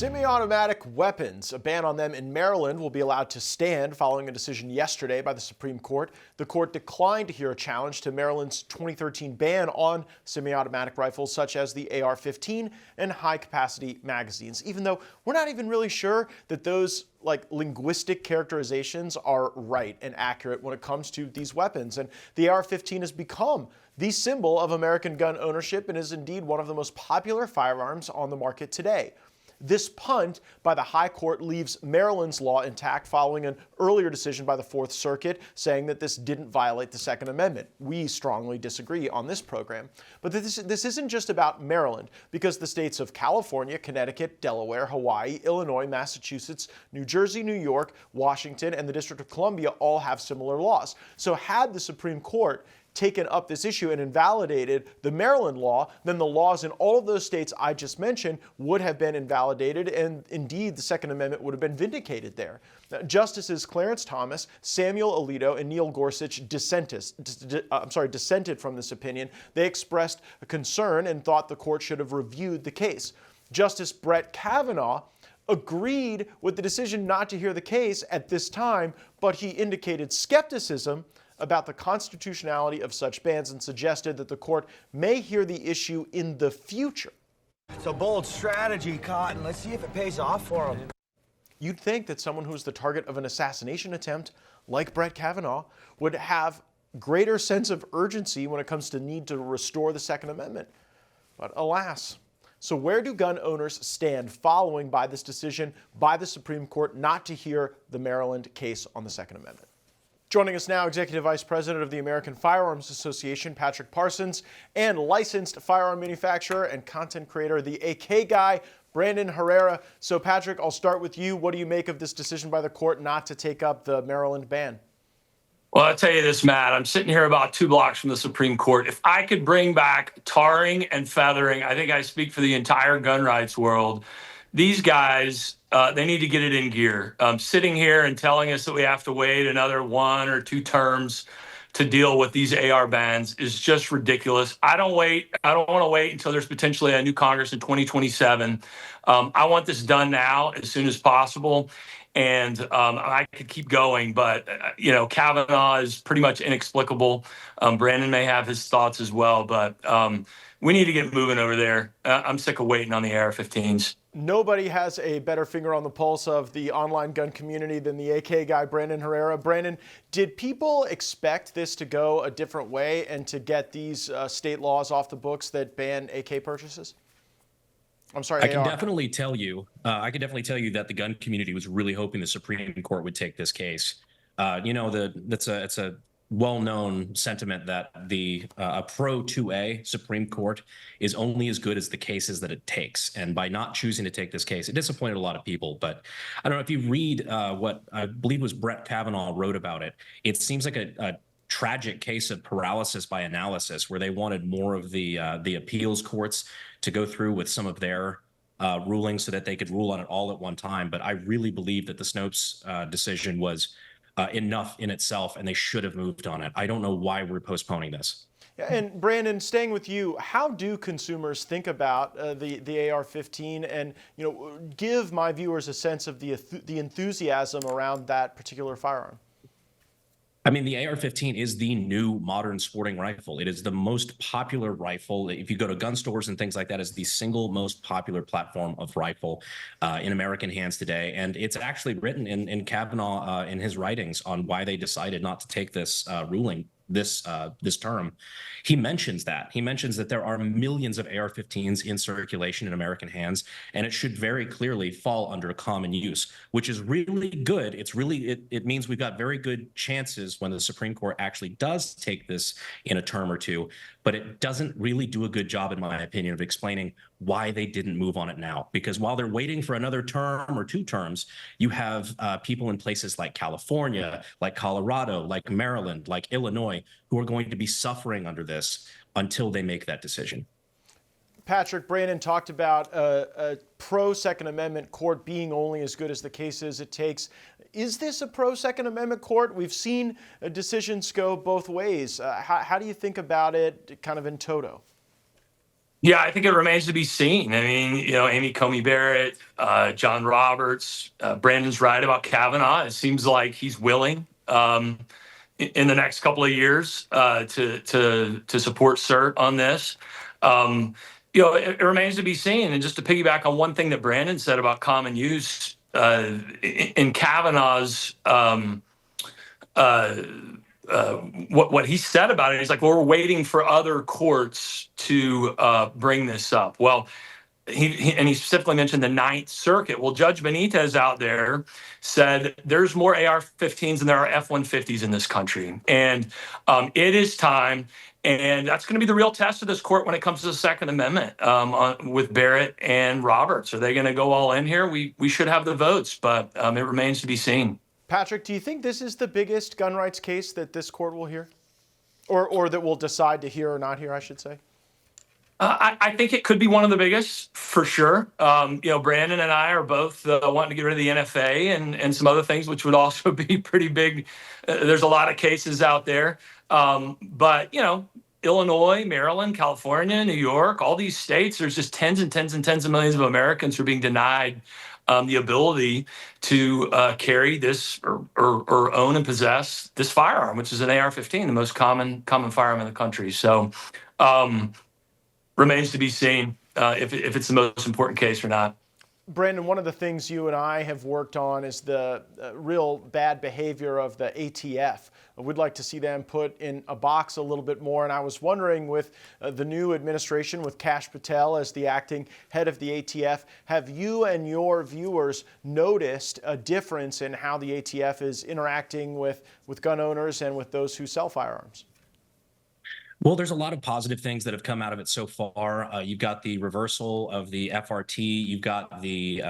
Semi-automatic weapons, a ban on them in Maryland will be allowed to stand following a decision yesterday by the Supreme Court. The court declined to hear a challenge to Maryland's 2013 ban on semi-automatic rifles such as the AR-15 and high-capacity magazines, even though we're not even really sure that those linguistic characterizations are right and accurate when it comes to these weapons. And the AR-15 has become the symbol of American gun ownership and is indeed one of the most popular firearms on the market today. This punt by the High Court leaves Maryland's law intact following an earlier decision by the Fourth Circuit saying that this didn't violate the Second Amendment. We strongly disagree on this program. But this isn't just about Maryland, because the states of California, Connecticut, Delaware, Hawaii, Illinois, Massachusetts, New Jersey, New York, Washington, and the District of Columbia all have similar laws. So had the Supreme Court taken up this issue and invalidated the Maryland law, then the laws in all of those states I just mentioned would have been invalidated, and indeed the Second Amendment would have been vindicated there. Now, Justices Clarence Thomas, Samuel Alito, and Neil Gorsuch dissented from this opinion. They expressed a concern and thought the court should have reviewed the case. Justice Brett Kavanaugh agreed with the decision not to hear the case at this time, but he indicated skepticism about the constitutionality of such bans and suggested that the court may hear the issue in the future. It's a bold strategy, Cotton. Let's see if it pays off for him. You'd think that someone who's the target of an assassination attempt, like Brett Kavanaugh, would have greater sense of urgency when it comes to need to restore the Second Amendment. But alas. So where do gun owners stand following by this decision by the Supreme Court not to hear the Maryland case on the Second Amendment? Joining us now, Executive Vice President of the American Firearms Association, Patrick Parsons, and licensed firearm manufacturer and content creator, the AK guy, Brandon Herrera. So Patrick, I'll start with you. What do you make of this decision by the court not to take up the Maryland ban? Well, I'll tell you this, Matt. I'm sitting here about 2 blocks from the Supreme Court. If I could bring back tarring and feathering, I think I speak for the entire gun rights world. These guys, they need to get it in gear. Sitting here and telling us that we have to wait another 1 or 2 terms to deal with these AR bans is just ridiculous. I don't want to wait until there's potentially a new Congress in 2027. I want this done now as soon as possible. And I could keep going, but, Kavanaugh is pretty much inexplicable. Brandon may have his thoughts as well, but we need to get moving over there. I'm sick of waiting on the AR-15s. Nobody has a better finger on the pulse of the online gun community than the AK guy, Brandon Herrera. Brandon, did people expect this to go a different way and to get these state laws off the books that ban AK purchases? I'm sorry, I can definitely tell you that the gun community was really hoping the Supreme Court would take this case. It's a well-known sentiment that a pro 2A Supreme Court is only as good as the cases that it takes. And by not choosing to take this case, it disappointed a lot of people. But I don't know if you read what I believe was Brett Kavanaugh wrote about it. It seems like a tragic case of paralysis by analysis, where they wanted more of the appeals courts to go through with some of their rulings so that they could rule on it all at one time. But I really believe that the Snopes decision was enough in itself, and they should have moved on it. I don't know why we're postponing this. And Brandon, staying with you, how do consumers think about the AR-15, and give my viewers a sense of the enthusiasm around that particular firearm? I mean, the AR-15 is the new modern sporting rifle. It is the most popular rifle. If you go to gun stores and things like that, it's the single most popular platform of rifle in American hands today. And it's actually written in Kavanaugh in his writings on why they decided not to take this ruling this term. He mentions that there are millions of AR-15s in circulation in American hands, and it should very clearly fall under common use, which is really good. It means we've got very good chances when the Supreme Court actually does take this in a term or two, but it doesn't really do a good job, in my opinion, of explaining why they didn't move on it now. Because while they're waiting for another term or 2 terms, you have people in places like California, like Colorado, like Maryland, like Illinois, who are going to be suffering under this until they make that decision. Patrick, Brandon talked about a pro-Second Amendment court being only as good as the cases it takes. Is this a pro-Second Amendment court? We've seen decisions go both ways. How do you think about it kind of in toto? Yeah, I think it remains to be seen. I mean, Amy Comey Barrett, John Roberts, Brandon's right about Kavanaugh. It seems like he's willing in the next couple of years to support cert on this. It remains to be seen. And just to piggyback on one thing that Brandon said about common use in Kavanaugh's. What he said about it, he's like, well, we're waiting for other courts to bring this up. Well, he specifically mentioned the Ninth Circuit. Well, Judge Benitez out there said there's more AR-15s than there are F-150s in this country, and it is time. And that's going to be the real test of this court when it comes to the Second Amendment with Barrett and Roberts. Are they going to go all in here? We should have the votes, but it remains to be seen. Patrick, do you think this is the biggest gun rights case that this court will hear? Or that we'll decide to hear or not hear, I should say? I think it could be one of the biggest, for sure. Brandon and I are both wanting to get rid of the NFA and some other things, which would also be pretty big. There's a lot of cases out there. But Illinois, Maryland, California, New York, all these states, there's just tens and tens and tens of millions of Americans who are being denied the ability to carry this or own and possess this firearm, which is an AR-15, the most common firearm in the country. So remains to be seen if it's the most important case or not. Brandon, one of the things you and I have worked on is the real bad behavior of the ATF. We'd like to see them put in a box a little bit more. And I was wondering, with the new administration, with Kash Patel as the acting head of the ATF, have you and your viewers noticed a difference in how the ATF is interacting with gun owners and with those who sell firearms? Well, there's a lot of positive things that have come out of it so far. You've got the reversal of the FRT. You've got the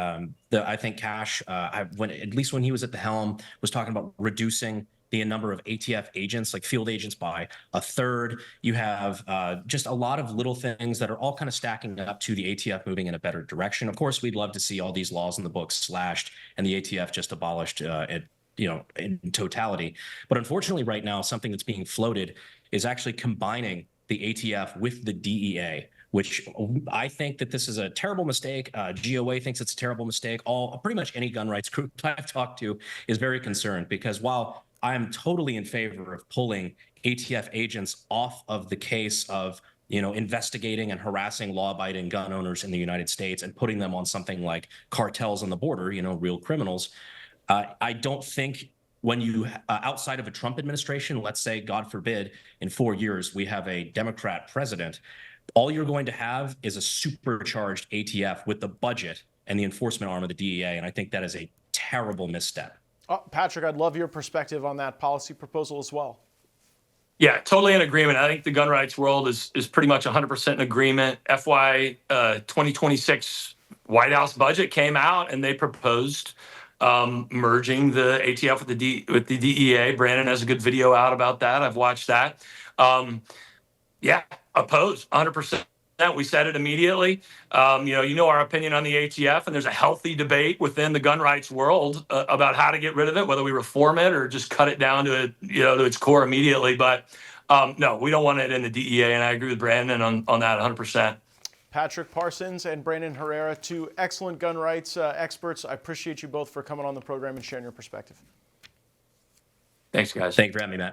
I think Kash, at least when he was at the helm, was talking about reducing the number of ATF agents, like field agents, by a third. You have just a lot of little things that are all kind of stacking up to the ATF moving in a better direction. Of course, we'd love to see all these laws in the books slashed and the ATF just abolished in totality. But unfortunately, right now, something that's being floated is actually combining the ATF with the DEA, which I think that this is a terrible mistake. GOA thinks it's a terrible mistake. Pretty much any gun rights group I've talked to is very concerned, because while I'm totally in favor of pulling ATF agents off of the case of investigating and harassing law-abiding gun owners in the United States and putting them on something like cartels on the border, real criminals, I don't think when you, outside of a Trump administration, let's say, God forbid, in 4 years, we have a Democrat president, all you're going to have is a supercharged ATF with the budget and the enforcement arm of the DEA. And I think that is a terrible misstep. Patrick, I'd love your perspective on that policy proposal as well. Yeah, totally in agreement. I think the gun rights world is pretty much 100% in agreement. FY 2026 White House budget came out and they proposed merging the ATF with the DEA. Brandon has a good video out about that. I've watched that. Yeah, opposed 100%. We said it immediately. Our opinion on the ATF, and there's a healthy debate within the gun rights world about how to get rid of it, whether we reform it or just cut it down to its core immediately. But no, we don't want it in the DEA, and I agree with Brandon on that 100%. Patrick Parsons and Brandon Herrera, two excellent gun rights experts. I appreciate you both for coming on the program and sharing your perspective. Thanks, guys. Thank you for having me, Matt.